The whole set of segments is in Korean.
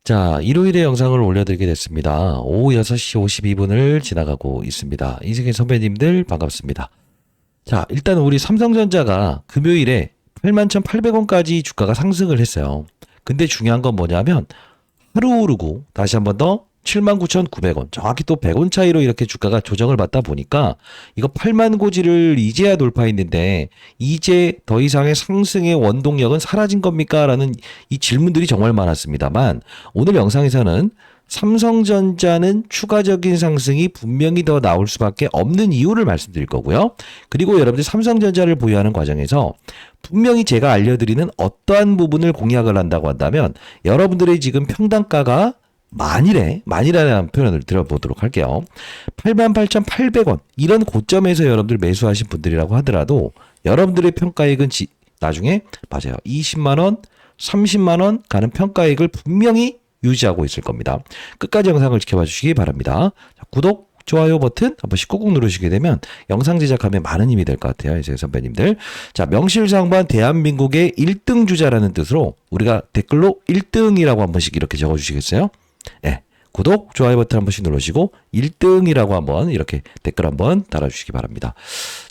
자, 일요일에 영상을 올려드리게 됐습니다. 오후 6시 52분을 지나가고 있습니다. 이승희 선배님들 반갑습니다. 자, 일단 우리 삼성전자가 금요일에 81,800원까지 주가가 상승을 했어요. 근데 중요한 건 뭐냐면 하루 오르고 다시 한 번 더 79,900원, 정확히 또 100원 차이로 이렇게 주가가 조정을 받다 보니까 이거 8만 고지를 이제야 돌파했는데 이제 더 이상의 상승의 원동력은 사라진 겁니까? 라는 이 질문들이 정말 많았습니다만 오늘 영상에서는 삼성전자는 추가적인 상승이 분명히 더 나올 수밖에 없는 이유를 말씀드릴 거고요. 그리고 여러분들 삼성전자를 보유하는 과정에서 분명히 제가 알려드리는 어떠한 부분을 공략을 한다고 한다면 여러분들의 지금 평단가가 만일이라는 표현을 들어보도록 할게요. 88,800원 이런 고점에서 여러분들 매수하신 분들이라고 하더라도 여러분들의 평가액은 나중에 맞아요. 20만원, 30만원 가는 평가액을 분명히 유지하고 있을 겁니다. 끝까지 영상을 지켜봐 주시기 바랍니다. 자, 구독, 좋아요 버튼 한 번씩 꾹꾹 누르시게 되면 영상 제작하면 많은 힘이 될 것 같아요. 이제 선배님들. 자, 명실상부한 대한민국의 1등 주자라는 뜻으로 우리가 댓글로 1등이라고 한 번씩 이렇게 적어주시겠어요? 네. 구독, 좋아요 버튼 한 번씩 누르시고 1등이라고 한번 이렇게 댓글 한번 달아주시기 바랍니다.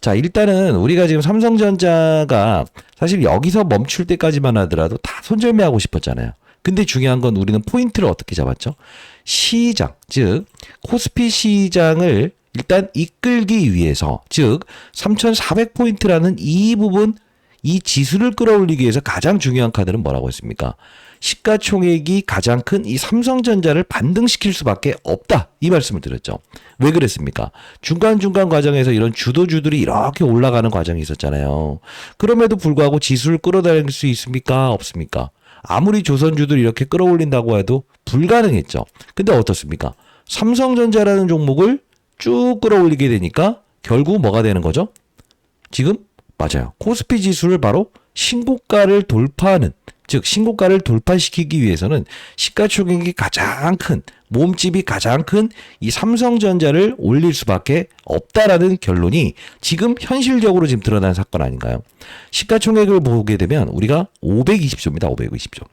자, 일단은 우리가 지금 삼성전자가 사실 여기서 멈출 때까지만 하더라도 다 손절매하고 싶었잖아요. 근데 중요한 건 우리는 포인트를 어떻게 잡았죠? 시장, 즉 코스피 시장을 일단 이끌기 위해서, 즉 3,400포인트라는 이 부분, 이 지수를 끌어올리기 위해서 가장 중요한 카드는 뭐라고 했습니까? 시가총액이 가장 큰 이 삼성전자를 반등시킬 수밖에 없다. 이 말씀을 드렸죠. 왜 그랬습니까? 중간중간 과정에서 이런 주도주들이 이렇게 올라가는 과정이 있었잖아요. 그럼에도 불구하고 지수를 끌어다닐 수 있습니까? 없습니까? 아무리 조선주들이 이렇게 끌어올린다고 해도 불가능했죠. 근데 어떻습니까? 삼성전자라는 종목을 쭉 끌어올리게 되니까 결국 뭐가 되는 거죠? 지금 맞아요. 코스피 지수를 바로 신고가를 돌파하는, 즉 신고가를 돌파시키기 위해서는 시가총액이 가장 큰, 몸집이 가장 큰 이 삼성전자를 올릴 수밖에 없다라는 결론이 지금 현실적으로 지금 드러난 사건 아닌가요? 시가총액을 보게 되면 우리가 520조입니다. 520조.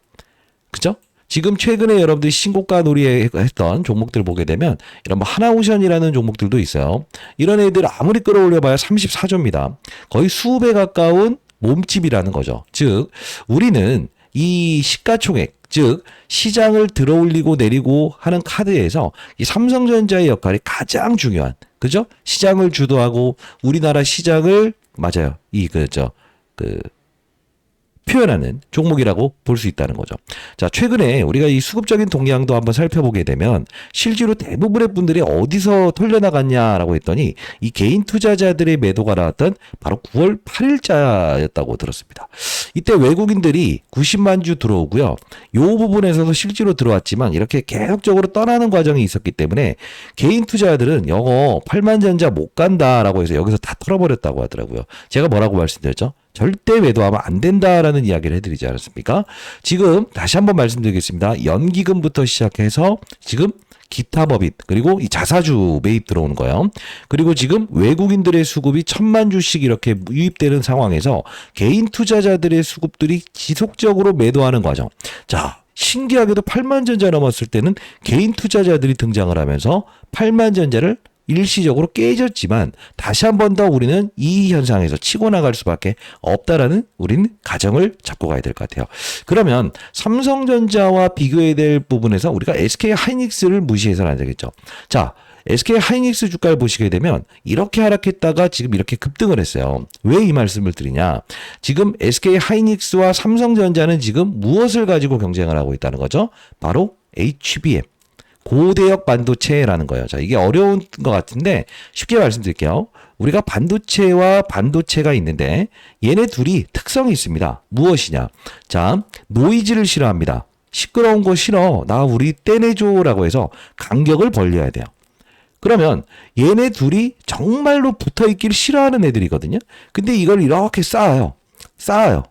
그죠? 지금 최근에 여러분들이 신고가 놀이했던 종목들 보게 되면 이런 뭐 하나오션이라는 종목들도 있어요. 이런 애들 아무리 끌어올려봐야 34조입니다. 거의 수배 가까운 몸집이라는 거죠. 즉 우리는 이 시가총액, 즉 시장을 들어올리고 내리고 하는 카드에서 이 삼성전자의 역할이 가장 중요한, 그죠? 시장을 주도하고 우리나라 시장을 맞아요. 표현하는 종목이라고 볼 수 있다는 거죠. 자, 최근에 우리가 이 수급적인 동향도 한번 살펴보게 되면 실제로 대부분의 분들이 어디서 털려나갔냐라고 했더니 이 개인 투자자들의 매도가 나왔던 바로 9월 8일자였다고 들었습니다. 이때 외국인들이 90만 주 들어오고요. 이 부분에서도 실제로 들어왔지만 이렇게 계속적으로 떠나는 과정이 있었기 때문에 개인 투자자들은 영어 8만 전자 못 간다라고 해서 여기서 다 털어버렸다고 하더라고요. 제가 뭐라고 말씀드렸죠? 절대 매도하면 안 된다라는 이야기를 해드리지 않았습니까? 지금 다시 한번 말씀드리겠습니다. 연기금부터 시작해서 지금 기타 법인, 그리고 이 자사주 매입 들어오는 거예요. 그리고 지금 외국인들의 수급이 1,000만 주씩 이렇게 유입되는 상황에서 개인 투자자들의 수급들이 지속적으로 매도하는 과정. 자, 신기하게도 8만 전자 넘었을 때는 개인 투자자들이 등장을 하면서 8만 전자를 일시적으로 깨졌지만 다시 한 번 더 우리는 이 현상에서 치고 나갈 수밖에 없다라는 우리는 가정을 잡고 가야 될 것 같아요. 그러면 삼성전자와 비교해야 될 부분에서 우리가 SK 하이닉스를 무시해서는 안 되겠죠. 자, SK 하이닉스 주가를 보시게 되면 이렇게 하락했다가 지금 이렇게 급등을 했어요. 왜 이 말씀을 드리냐? 지금 SK 하이닉스와 삼성전자는 지금 무엇을 가지고 경쟁을 하고 있다는 거죠? 바로 HBM. 고대역 반도체라는 거예요. 자, 이게 어려운 것 같은데 쉽게 말씀드릴게요. 우리가 반도체와 반도체가 있는데 얘네 둘이 특성이 있습니다. 무엇이냐? 자, 노이즈를 싫어합니다. 시끄러운 거 싫어. 나 우리 떼내줘라고 해서 간격을 벌려야 돼요. 그러면 얘네 둘이 정말로 붙어있기를 싫어하는 애들이거든요. 근데 이걸 이렇게 쌓아요.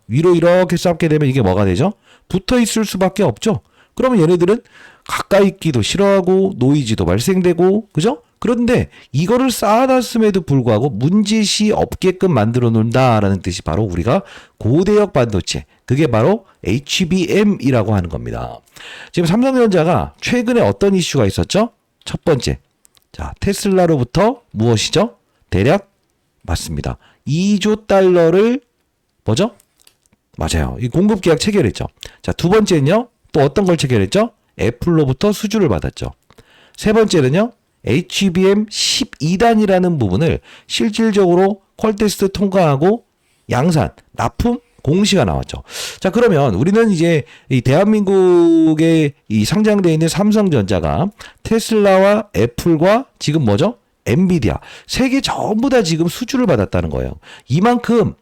위로 이렇게 쌓게 되면 이게 뭐가 되죠? 붙어있을 수밖에 없죠. 그러면 얘네들은 가까이 있기도 싫어하고 노이즈도 발생되고, 그죠? 그런데 이거를 쌓아놨음에도 불구하고 문제시 없게끔 만들어 놓는다라는 뜻이 바로 우리가 고대역 반도체, 그게 바로 HBM이라고 하는 겁니다. 지금 삼성전자가 최근에 어떤 이슈가 있었죠? 첫 번째, 자, 테슬라로부터 무엇이죠? 대략 맞습니다. 2조 달러를 뭐죠? 맞아요. 이 공급 계약 체결했죠. 자, 두 번째는요. 또 어떤 걸 체결했죠? 애플로부터 수주를 받았죠. 세 번째는요. HBM 12단이라는 부분을 실질적으로 퀄테스트 통과하고 양산, 납품 공시가 나왔죠. 자, 그러면 우리는 이제 이 대한민국에 이 상장되어 있는 삼성전자가 테슬라와 애플과 지금 뭐죠? 엔비디아 세 개 전부 다 지금 수주를 받았다는 거예요. 이만큼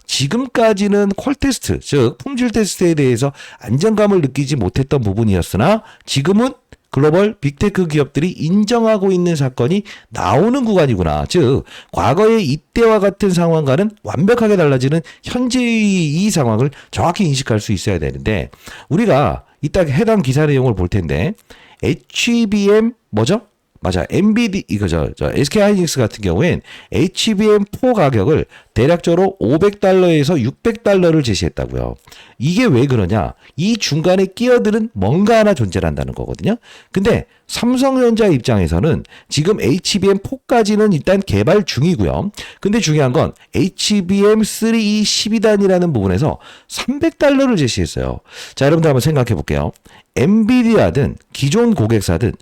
지금까지는 퀄 테스트, 즉 품질 테스트에 대해서 안정감을 느끼지 못했던 부분이었으나 지금은 글로벌 빅테크 기업들이 인정하고 있는 사건이 나오는 구간이구나. 즉 과거의 이때와 같은 상황과는 완벽하게 달라지는 현재의 이 상황을 정확히 인식할 수 있어야 되는데, 우리가 이따 해당 기사 내용을 볼 텐데 HBM 뭐죠? 맞아. 엔비디 SK 하이닉스 같은 경우엔 HBM4 가격을 대략적으로 $500에서 $600를 제시했다고요. 이게 왜 그러냐? 이 중간에 끼어드는 뭔가 하나 존재한다는 거거든요. 근데 삼성전자 입장에서는 지금 HBM4까지는 일단 개발 중이고요. 근데 중요한 건 HBM3E 12단이라는 부분에서 $300를 제시했어요. 자, 여러분들 한번 생각해 볼게요. 엔비디아든 기존 고객사든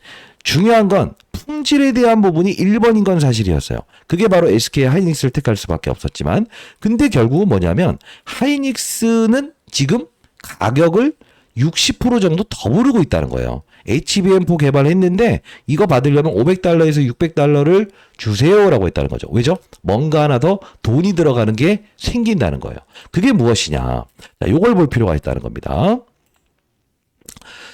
중요한 건 품질에 대한 부분이 1번인 건 사실이었어요. 그게 바로 SK 하이닉스를 택할 수밖에 없었지만, 근데 결국은 뭐냐면 하이닉스는 지금 가격을 60% 정도 더 오르고 있다는 거예요. HBM4 개발했는데 이거 받으려면 $500에서 $600를 주세요라고 했다는 거죠. 왜죠? 뭔가 하나 더 돈이 들어가는 게 생긴다는 거예요. 그게 무엇이냐? 자, 요걸 볼 필요가 있다는 겁니다.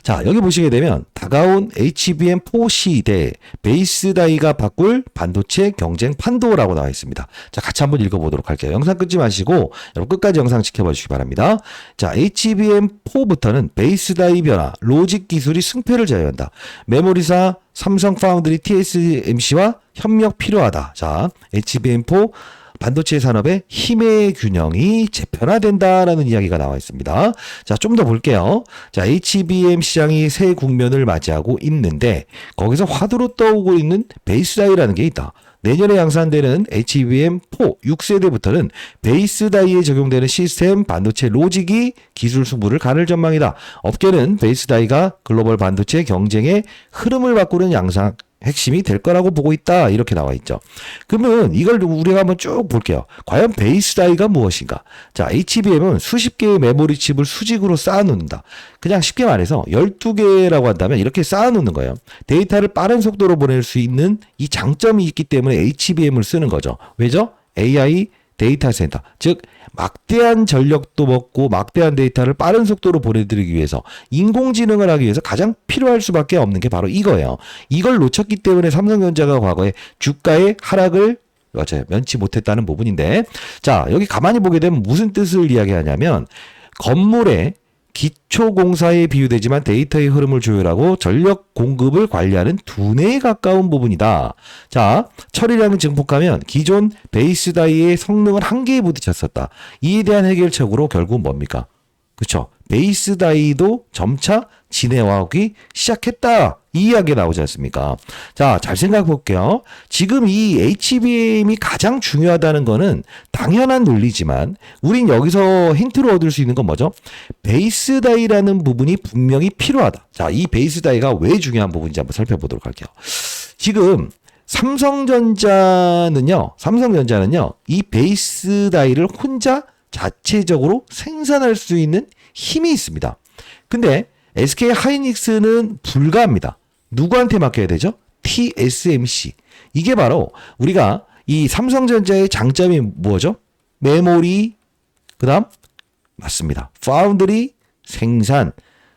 자, 여기 보시게 되면 다가온 HBM4 시대 베이스 다이가 바꿀 반도체 경쟁 판도라고 나와 있습니다. 자, 같이 한번 읽어보도록 할게요. 영상 끊지 마시고 여러분 끝까지 영상 지켜봐 주시기 바랍니다. 자, HBM4부터는 베이스 다이 변화, 로직 기술이 승패를 자유한다. 메모리사 삼성 파운드리 TSMC와 협력 필요하다. 자, HBM4 반도체 산업의 힘의 균형이 재편화된다라는 이야기가 나와 있습니다. 자, 좀 더 볼게요. 자, HBM 시장이 새 국면을 맞이하고 있는데 거기서 화두로 떠오르고 있는 베이스 다이라는 게 있다. 내년에 양산되는 HBM4 6세대부터는 베이스 다이에 적용되는 시스템 반도체 로직이 기술 승부를 가를 전망이다. 업계는 베이스 다이가 글로벌 반도체 경쟁의 흐름을 바꾸는 양상 핵심이 될 거라고 보고 있다. 이렇게 나와 있죠. 그러면 이걸 우리가 한번 쭉 볼게요. 과연 베이스 다이가 무엇인가? 자, HBM은 수십 개의 메모리 칩을 수직으로 쌓아놓는다. 그냥 쉽게 말해서 12개라고 한다면 이렇게 쌓아놓는 거예요. 데이터를 빠른 속도로 보낼 수 있는 이 장점이 있기 때문에 HBM을 쓰는 거죠. 왜죠? AI 데이터 센터, 즉 막대한 전력도 먹고 막대한 데이터를 빠른 속도로 보내드리기 위해서 인공지능을 하기 위해서 가장 필요할 수밖에 없는 게 바로 이거예요. 이걸 놓쳤기 때문에 삼성전자가 과거에 주가의 하락을 면치 못했다는 부분인데, 자, 여기 가만히 보게 되면 무슨 뜻을 이야기하냐면 건물에 기초공사에 비유되지만 데이터의 흐름을 조율하고 전력 공급을 관리하는 두뇌에 가까운 부분이다. 자, 처리량을 증폭하면 기존 베이스 다이의 성능을 한계에 부딪혔었다. 이에 대한 해결책으로 결국은 뭡니까? 그렇죠. 베이스 다이도 점차 진해화하기 시작했다. 이 이야기가 나오지 않습니까? 자, 잘 생각해 볼게요. 지금 이 HBM이 가장 중요하다는 거는 당연한 논리지만 우린 여기서 힌트를 얻을 수 있는 건 뭐죠? 베이스 다이라는 부분이 분명히 필요하다. 자, 이 베이스 다이가 왜 중요한 부분인지 한번 살펴보도록 할게요. 지금 삼성전자는요, 이 베이스 다이를 혼자 자체적으로 생산할 수 있는 힘이 있습니다. 근데 SK 하이닉스는 불가합니다. 누구한테 맡겨야 되죠? TSMC. 이게 바로 우리가 이 삼성전자의 장점이 뭐죠? 메모리, 그 다음 맞습니다. 파운드리, 생산,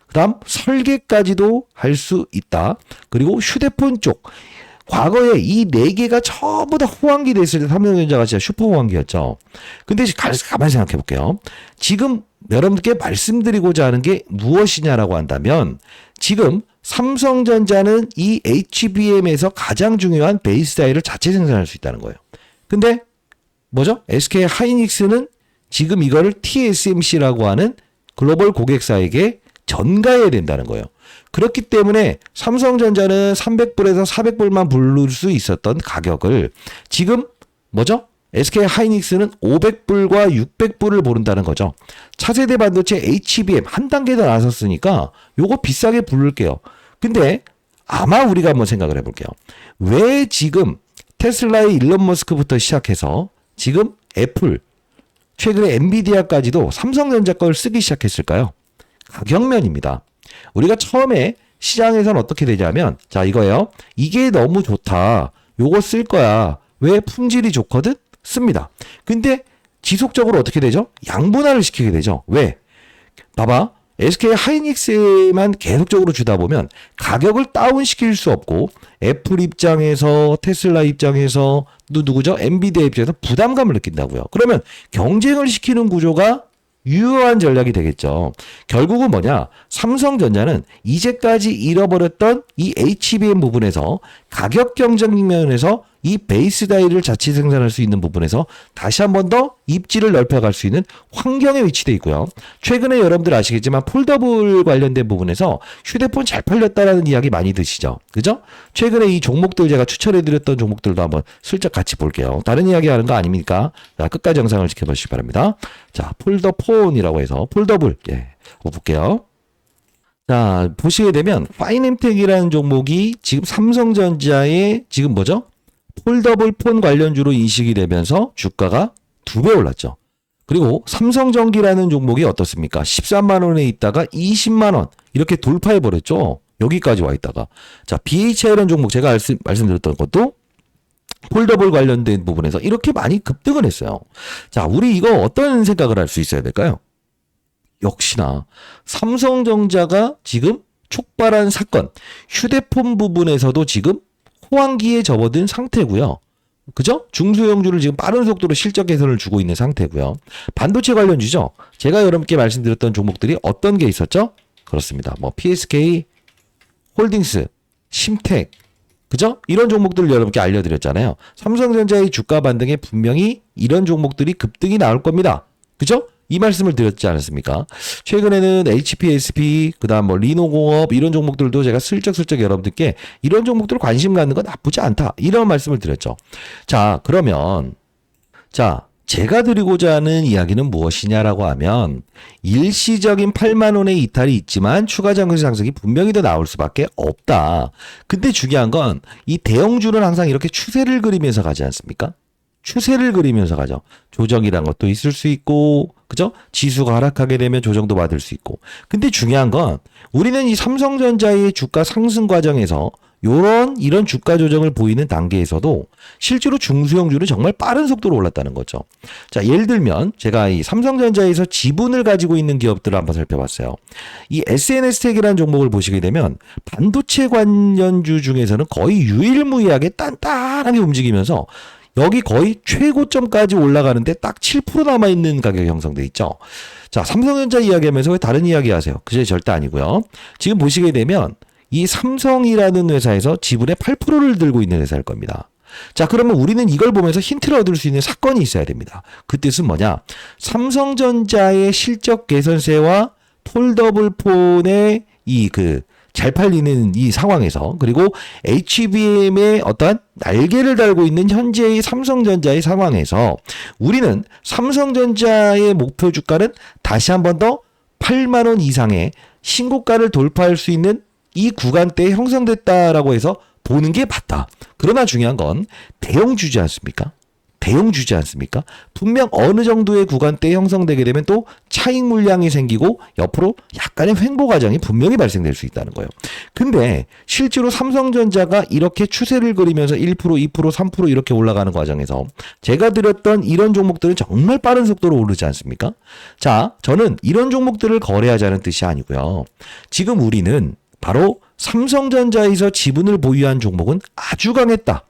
그 다음 설계까지도 할 수 있다. 그리고 휴대폰 쪽. 과거에 이 네 개가 전부 다 호황기 됐을 때 삼성전자가 진짜 슈퍼 호황기였죠. 근데 가만히 생각해 볼게요. 지금 여러분들께 말씀드리고자 하는 게 무엇이냐라고 한다면 지금 삼성전자는 이 HBM에서 가장 중요한 베이스 다이를 자체 생산할 수 있다는 거예요. 근데 뭐죠? SK 하이닉스는 지금 이거를 TSMC라고 하는 글로벌 고객사에게 전가해야 된다는 거예요. 그렇기 때문에 삼성전자는 300불에서 400불만 부를 수 있었던 가격을 지금 뭐죠? SK 하이닉스는 500불과 600불을 보른다는 거죠. 차세대 반도체 HBM 한 단계 더 나섰으니까 요거 비싸게 부를게요. 근데 아마 우리가 한번 생각을 해볼게요. 왜 지금 테슬라의 일론 머스크부터 시작해서 지금 애플, 최근에 엔비디아까지도 삼성전자 걸 쓰기 시작했을까요? 가격면입니다. 우리가 처음에 시장에서는 어떻게 되냐면 자 이거예요. 이게 너무 좋다. 요거 쓸 거야. 왜? 품질이 좋거든? 씁니다. 근데 지속적으로 어떻게 되죠? 양분화를 시키게 되죠. 왜? 봐봐. SK 하이닉스만 계속적으로 주다 보면 가격을 다운시킬 수 없고 애플 입장에서 테슬라 입장에서 누구죠? 엔비디아 입장에서 부담감을 느낀다고요. 그러면 경쟁을 시키는 구조가 유효한 전략이 되겠죠. 결국은 뭐냐? 삼성전자는 이제까지 잃어버렸던 이 HBM 부분에서 가격 경쟁 면에서 이 베이스 다이를 자체 생산할 수 있는 부분에서 다시 한 번 더 입지를 넓혀갈 수 있는 환경에 위치되어 있고요. 최근에 여러분들 아시겠지만 폴더블 관련된 부분에서 휴대폰 잘 팔렸다라는 이야기 많이 드시죠. 그죠? 최근에 이 종목들 제가 추천해드렸던 종목들도 한번 슬쩍 같이 볼게요. 다른 이야기 하는 거 아닙니까? 자, 끝까지 영상을 지켜보시기 바랍니다. 자, 폴더폰이라고 해서 폴더블. 예, 한번 볼게요. 자, 보시게 되면 파이넴텍이라는 종목이 지금 삼성전자의 지금 뭐죠? 폴더블 폰 관련주로 인식이 되면서 주가가 2배 올랐죠. 그리고 삼성전기라는 종목이 어떻습니까? 13만 원에 있다가 20만 원 이렇게 돌파해 버렸죠. 여기까지 와 있다가 자 BHI라는 종목 제가 말씀드렸던 것도 폴더블 관련된 부분에서 이렇게 많이 급등을 했어요. 자 우리 이거 어떤 생각을 할 수 있어야 될까요? 역시나 삼성전자가 지금 촉발한 사건 휴대폰 부분에서도 지금 호황기에 접어든 상태고요. 그죠? 중소형주를 지금 빠른 속도로 실적 개선을 주고 있는 상태고요. 반도체 관련주죠. 제가 여러분께 말씀드렸던 종목들이 어떤 게 있었죠? 그렇습니다. 뭐 PSK, 홀딩스, 심텍, 그죠? 이런 종목들을 여러분께 알려드렸잖아요. 삼성전자의 주가 반등에 분명히 이런 종목들이 급등이 나올 겁니다. 그죠? 이 말씀을 드렸지 않았습니까? 최근에는 HPSP, 그 다음 뭐 리노공업 이런 종목들도 제가 슬쩍슬쩍 여러분들께 이런 종목들 관심 갖는 건 나쁘지 않다. 이런 말씀을 드렸죠. 자, 그러면 자, 제가 드리고자 하는 이야기는 무엇이냐라고 하면 일시적인 8만 원의 이탈이 있지만 추가 장기 상승이 분명히 더 나올 수밖에 없다. 근데 중요한 건 이 대형주는 항상 이렇게 추세를 그리면서 가지 않습니까? 추세를 그리면서 가죠. 조정이란 것도 있을 수 있고, 그죠? 지수가 하락하게 되면 조정도 받을 수 있고. 근데 중요한 건 우리는 이 삼성전자의 주가 상승 과정에서 이런 주가 조정을 보이는 단계에서도 실제로 중소형주는 정말 빠른 속도로 올랐다는 거죠. 자, 예를 들면 제가 이 삼성전자에서 지분을 가지고 있는 기업들을 한번 살펴봤어요. 이 SNS텍이라는 종목을 보시게 되면 반도체 관련주 중에서는 거의 유일무이하게 단단하게 움직이면서 여기 거의 최고점까지 올라가는데 딱 7% 남아있는 가격 형성돼 있죠. 자, 삼성전자 이야기하면서 왜 다른 이야기 하세요? 그게 절대 아니고요. 지금 보시게 되면 이 삼성이라는 회사에서 지분의 8%를 들고 있는 회사일 겁니다. 자, 그러면 우리는 이걸 보면서 힌트를 얻을 수 있는 사건이 있어야 됩니다. 그 뜻은 뭐냐? 삼성전자의 실적 개선세와 폴더블 폰의 잘 팔리는 이 상황에서 그리고 HBM의 어떠한 날개를 달고 있는 현재의 삼성전자의 상황에서 우리는 삼성전자의 목표 주가는 다시 한 번 더 8만 원 이상의 신고가를 돌파할 수 있는 이 구간대에 형성됐다라고 해서 보는 게 맞다. 그러나 중요한 건 대형주지 않습니까? 대형주지 않습니까? 분명 어느 정도의 구간대에 형성되게 되면 또 차익 물량이 생기고 옆으로 약간의 횡보 과정이 분명히 발생될 수 있다는 거예요. 근데 실제로 삼성전자가 이렇게 추세를 그리면서 1%, 2%, 3% 이렇게 올라가는 과정에서 제가 드렸던 이런 종목들은 정말 빠른 속도로 오르지 않습니까? 자, 저는 이런 종목들을 거래하자는 뜻이 아니고요. 지금 우리는 바로 삼성전자에서 지분을 보유한 종목은 아주 강했다.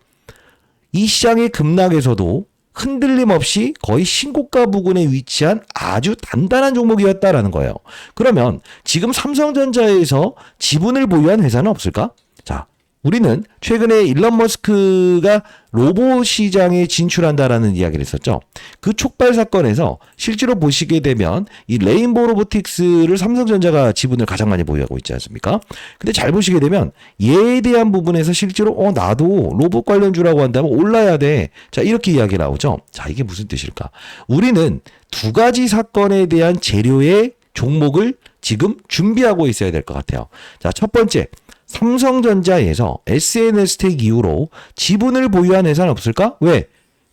이 시장의 급락에서도 흔들림 없이 거의 신고가 부근에 위치한 아주 단단한 종목이었다라는 거예요. 그러면 지금 삼성전자에서 지분을 보유한 회사는 없을까? 자, 우리는 최근에 일론 머스크가 로봇 시장에 진출한다라는 이야기를 했었죠. 그 촉발 사건에서 실제로 보시게 되면 이 레인보우 로보틱스를 삼성전자가 지분을 가장 많이 보유하고 있지 않습니까? 근데 잘 보시게 되면 얘에 대한 부분에서 실제로 나도 로봇 관련주라고 한다면 올라야 돼. 자, 이렇게 이야기 나오죠. 자, 이게 무슨 뜻일까? 우리는 두 가지 사건에 대한 재료의 종목을 지금 준비하고 있어야 될 것 같아요. 자, 첫 번째. 삼성전자에서 SNS텍 이후로 지분을 보유한 회사는 없을까? 왜?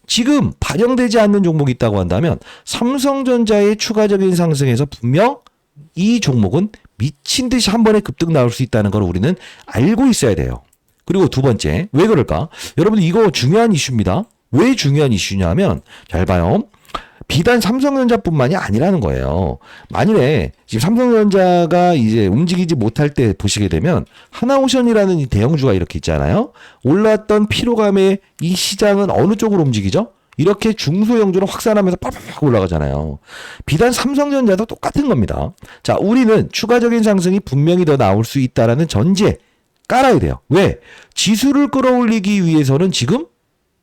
지금 반영되지 않는 종목이 있다고 한다면 삼성전자의 추가적인 상승에서 분명 이 종목은 미친 듯이 한 번에 급등 나올 수 있다는 걸 우리는 알고 있어야 돼요. 그리고 두 번째, 왜 그럴까? 여러분 이거 중요한 이슈입니다. 왜 중요한 이슈냐면 잘 봐요. 비단 삼성전자뿐만이 아니라는 거예요. 만일에 지금 삼성전자가 이제 움직이지 못할 때 보시게 되면 하나오션이라는 이 대형주가 이렇게 있잖아요. 올랐던 피로감에 이 시장은 어느 쪽으로 움직이죠? 이렇게 중소형주로 확산하면서 팍팍 올라가잖아요. 비단 삼성전자도 똑같은 겁니다. 자, 우리는 추가적인 상승이 분명히 더 나올 수 있다라는 전제 깔아야 돼요. 왜? 지수를 끌어올리기 위해서는 지금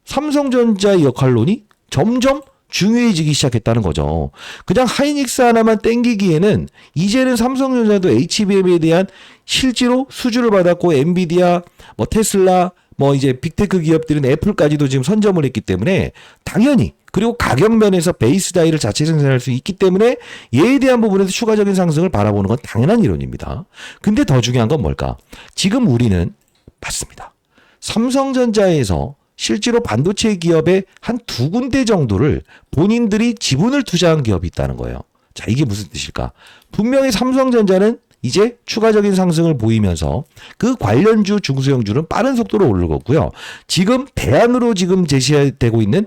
삼성전자의 역할론이 점점 중요해지기 시작했다는 거죠. 그냥 하이닉스 하나만 땡기기에는 이제는 삼성전자도 HBM에 대한 실제로 수주를 받았고 엔비디아, 뭐 테슬라, 뭐 이제 빅테크 기업들은 애플까지도 지금 선점을 했기 때문에 당연히 그리고 가격 면에서 베이스 다이를 자체 생산할 수 있기 때문에 얘에 대한 부분에서 추가적인 상승을 바라보는 건 당연한 이론입니다. 근데 더 중요한 건 뭘까? 지금 우리는 맞습니다. 삼성전자에서 실제로 반도체 기업의 한 두 군데 정도를 본인들이 지분을 투자한 기업이 있다는 거예요. 자, 이게 무슨 뜻일까? 분명히 삼성전자는 이제 추가적인 상승을 보이면서 그 관련주 중소형주는 빠른 속도로 오를 거고요. 지금 대안으로 지금 제시되고 있는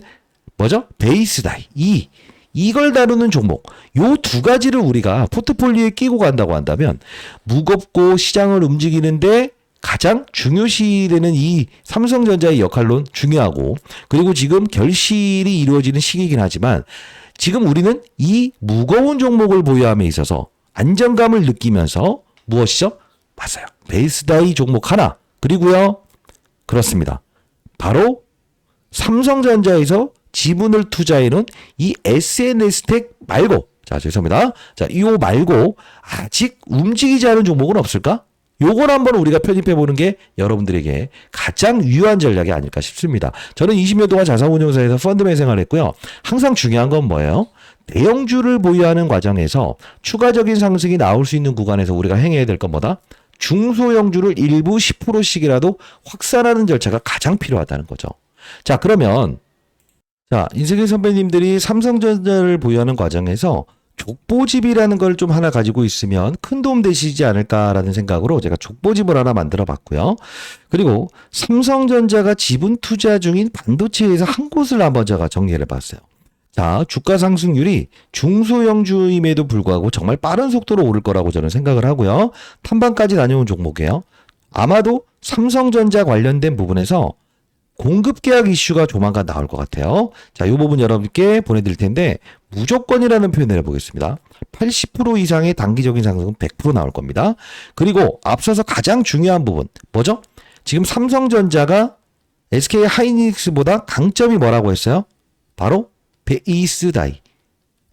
뭐죠? 베이스다이. 이걸 다루는 종목. 요 두 가지를 우리가 포트폴리오에 끼고 간다고 한다면 무겁고 시장을 움직이는데 가장 중요시되는 이 삼성전자의 역할론 중요하고 그리고 지금 결실이 이루어지는 시기이긴 하지만 지금 우리는 이 무거운 종목을 보유함에 있어서 안정감을 느끼면서 무엇이죠? 맞아요. 베이스다이 종목 하나 그리고요. 그렇습니다. 바로 삼성전자에서 지분을 투자해놓은 이 SNS텍 말고 자 죄송합니다. 자 이거 말고 아직 움직이지 않은 종목은 없을까? 요걸 한번 우리가 편입해보는 게 여러분들에게 가장 유효한 전략이 아닐까 싶습니다. 저는 20년 동안 자산운용사에서 펀드맨 생활했고요. 항상 중요한 건 뭐예요? 대형주를 보유하는 과정에서 추가적인 상승이 나올 수 있는 구간에서 우리가 행해야 될 건 뭐다? 중소형주를 일부 10%씩이라도 확산하는 절차가 가장 필요하다는 거죠. 자, 그러면 자, 인생의 선배님들이 삼성전자를 보유하는 과정에서 족보집이라는 걸 좀 하나 가지고 있으면 큰 도움 되시지 않을까라는 생각으로 제가 족보집을 하나 만들어 봤고요. 그리고 삼성전자가 지분 투자 중인 반도체에서 한 곳을 한번 제가 정리를 해봤어요. 자, 주가 상승률이 중소형주임에도 불구하고 정말 빠른 속도로 오를 거라고 저는 생각을 하고요. 탐방까지 다녀온 종목이에요. 아마도 삼성전자 관련된 부분에서 공급 계약 이슈가 조만간 나올 것 같아요. 자, 이 부분 여러분께 보내드릴 텐데 무조건이라는 표현을 해보겠습니다. 80% 이상의 단기적인 상승은 100% 나올 겁니다. 그리고 앞서서 가장 중요한 부분 뭐죠? 지금 삼성전자가 SK 하이닉스보다 강점이 뭐라고 했어요? 바로 베이스다이,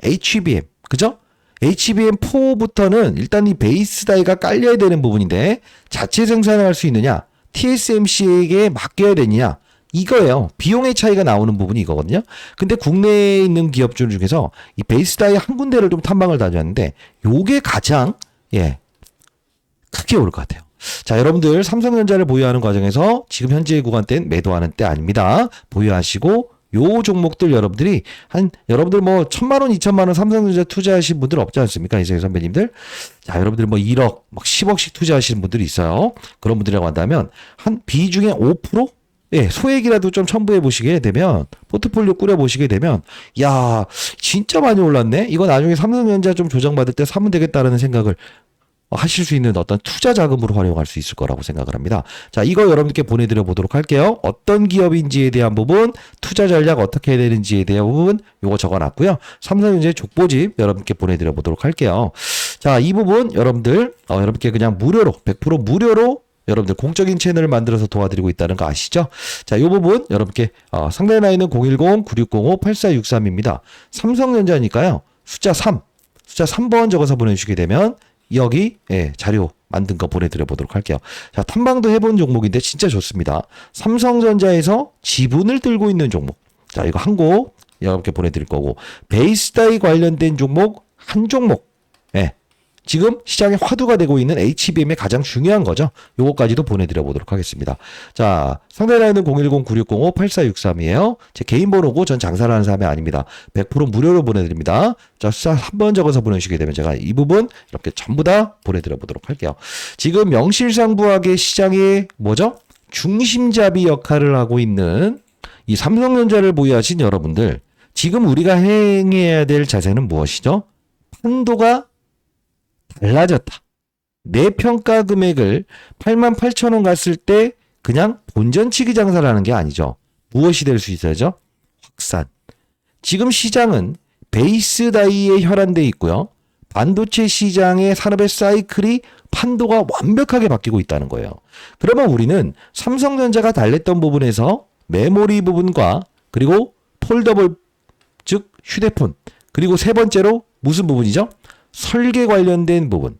HBM, 그죠? HBM4부터는 일단 이 베이스다이가 깔려야 되는 부분인데 자체 생산을 할 수 있느냐? TSMC에게 맡겨야 되느냐? 이거예요. 비용의 차이가 나오는 부분이 이거거든요. 근데 국내에 있는 기업들 중에서 이 베이스다이 한 군데를 좀 탐방을 다녔는데 요게 가장 크게 오를 것 같아요. 자, 여러분들 삼성전자를 보유하는 과정에서 지금 현재 구간대는 매도하는 때 아닙니다. 보유하시고 요 종목들 여러분들 뭐 1,000만 원, 2,000만 원 삼성전자 투자하신 분들 없지 않습니까? 이세 선배님들. 자, 여러분들 뭐 1억, 막 10억씩 투자하시는 분들이 있어요. 그런 분들이라고 한다면 한 비중의 5%? 소액이라도 좀 첨부해 보시게 되면 포트폴리오 꾸려 보시게 되면 야, 진짜 많이 올랐네. 이거 나중에 삼성전자 좀 조정받을 때 사면 되겠다라는 생각을 하실 수 있는 어떤 투자 자금으로 활용할 수 있을 거라고 생각을 합니다. 자, 이거 여러분께 보내드려 보도록 할게요. 어떤 기업인지에 대한 부분, 투자 전략 어떻게 해야 되는지에 대한 부분, 요거 적어놨고요. 삼성전자 족보집 여러분께 보내드려 보도록 할게요. 자, 이 부분 여러분들, 여러분께 그냥 무료로, 100% 무료로 여러분들 공적인 채널을 만들어서 도와드리고 있다는 거 아시죠? 자, 이 부분 여러분께 상단에 나 있는 010-9605-8463입니다. 삼성전자니까요. 숫자 3번 적어서 보내주시게 되면 여기 자료 만든 거 보내드려 보도록 할게요. 자, 탐방도 해본 종목인데 진짜 좋습니다. 삼성전자에서 지분을 들고 있는 종목. 자, 이거 한 곡 여러분께 보내드릴 거고, 베이스다이 관련된 종목 한 종목. 지금 시장에 화두가 되고 있는 HBM의 가장 중요한 거죠. 요거까지도 보내드려 보도록 하겠습니다. 자, 상단에 나 있는 010-9605-8463이에요. 제 개인 번호고 전 장사를 하는 사람이 아닙니다. 100% 무료로 보내드립니다. 자, 숫자 한번 적어서 보내주시게 되면 제가 이 부분 이렇게 전부 다 보내드려 보도록 할게요. 지금 명실상부하게 시장의 뭐죠? 중심잡이 역할을 하고 있는 이 삼성전자를 보유하신 여러분들, 지금 우리가 행해야 될 자세는 무엇이죠? 판도가 달라졌다. 내 평가 금액을 88,000원 갔을 때 그냥 본전치기 장사를 하는 게 아니죠. 무엇이 될 수 있어야죠? 확산. 지금 시장은 베이스 다이에 혈안돼 있고요. 반도체 시장의 산업의 사이클이 판도가 완벽하게 바뀌고 있다는 거예요. 그러면 우리는 삼성전자가 달랬던 부분에서 메모리 부분과 그리고 폴더블, 즉 휴대폰, 그리고 세 번째로 무슨 부분이죠? 설계 관련된 부분.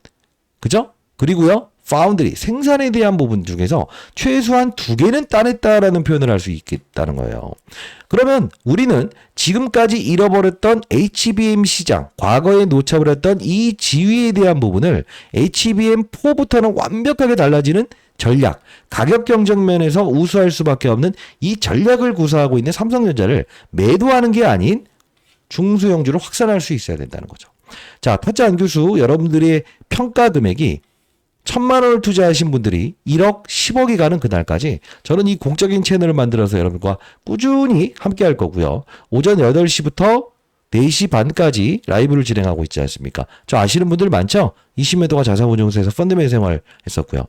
그죠? 그리고요, 파운드리, 생산에 대한 부분 중에서 최소한 2개는 따냈다라는 표현을 할 수 있겠다는 거예요. 그러면 우리는 지금까지 잃어버렸던 HBM 시장, 과거에 놓쳐버렸던 이 지위에 대한 부분을 HBM4부터는 완벽하게 달라지는 전략, 가격 경쟁 면에서 우수할 수밖에 없는 이 전략을 구사하고 있는 삼성전자를 매도하는 게 아닌 중소형주를 확산할 수 있어야 된다는 거죠. 자, 타짜 안 교수, 여러분들의 평가 금액이 1,000만 원을 투자하신 분들이 1억, 10억이 가는 그날까지 저는 이 공적인 채널을 만들어서 여러분과 꾸준히 함께 할 거고요. 오전 8시부터 4시 반까지 라이브를 진행하고 있지 않습니까? 저 아시는 분들 많죠? 20매도가 자산운용사에서 펀드맨 생활 했었고요.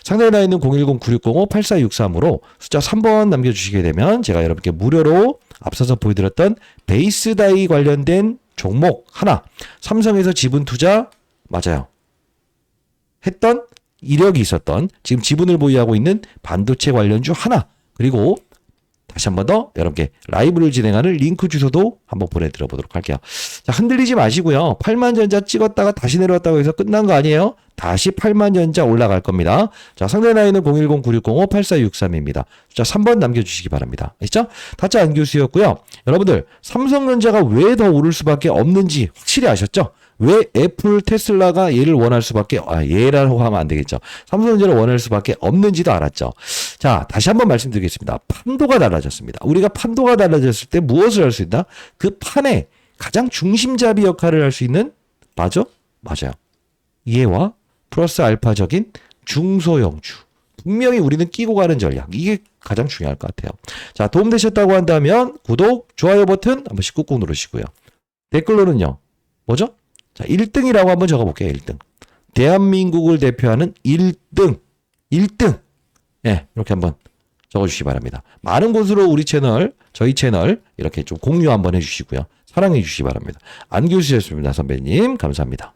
상단에 나 있는 010-9605-8463으로 숫자 3번 남겨주시게 되면 제가 여러분께 무료로 앞서서 보여드렸던 베이스다이 관련된 종목 하나, 삼성에서 지분 투자 맞아요. 했던 이력이 있었던 지금 지분을 보유하고 있는 반도체 관련주 하나, 그리고 다시 한 번 더 여러분께 라이브를 진행하는 링크 주소도 한번 보내드려 보도록 할게요. 자, 흔들리지 마시고요. 8만전자 찍었다가 다시 내려왔다고 해서 끝난 거 아니에요. 다시 8만전자 올라갈 겁니다. 자, 상대 나이는 010-9605-8463입니다. 자, 3번 남겨주시기 바랍니다. 아시죠? 타짜 안 교수였고요. 여러분들, 삼성전자가 왜 더 오를 수밖에 없는지 확실히 아셨죠? 왜 애플, 테슬라가 얘를 원할 수밖에, 얘라고 하면 안 되겠죠. 삼성전자를 원할 수밖에 없는지도 알았죠. 자, 다시 한번 말씀드리겠습니다. 판도가 달라졌습니다. 우리가 판도가 달라졌을 때 무엇을 할 수 있나? 그 판에 가장 중심잡이 역할을 할 수 있는, 맞아? 맞아요. 얘와 플러스 알파적인 중소형주. 분명히 우리는 끼고 가는 전략. 이게 가장 중요할 것 같아요. 자, 도움되셨다고 한다면 구독, 좋아요 버튼 한 번씩 꾹꾹 누르시고요. 댓글로는요. 뭐죠? 자, 1등이라고 한번 적어볼게요. 1등. 대한민국을 대표하는 1등. 1등. 이렇게 한번 적어주시기 바랍니다. 많은 곳으로 우리 채널, 저희 채널 이렇게 좀 공유 한번 해주시고요. 사랑해 주시기 바랍니다. 안 교수였습니다. 선배님. 감사합니다.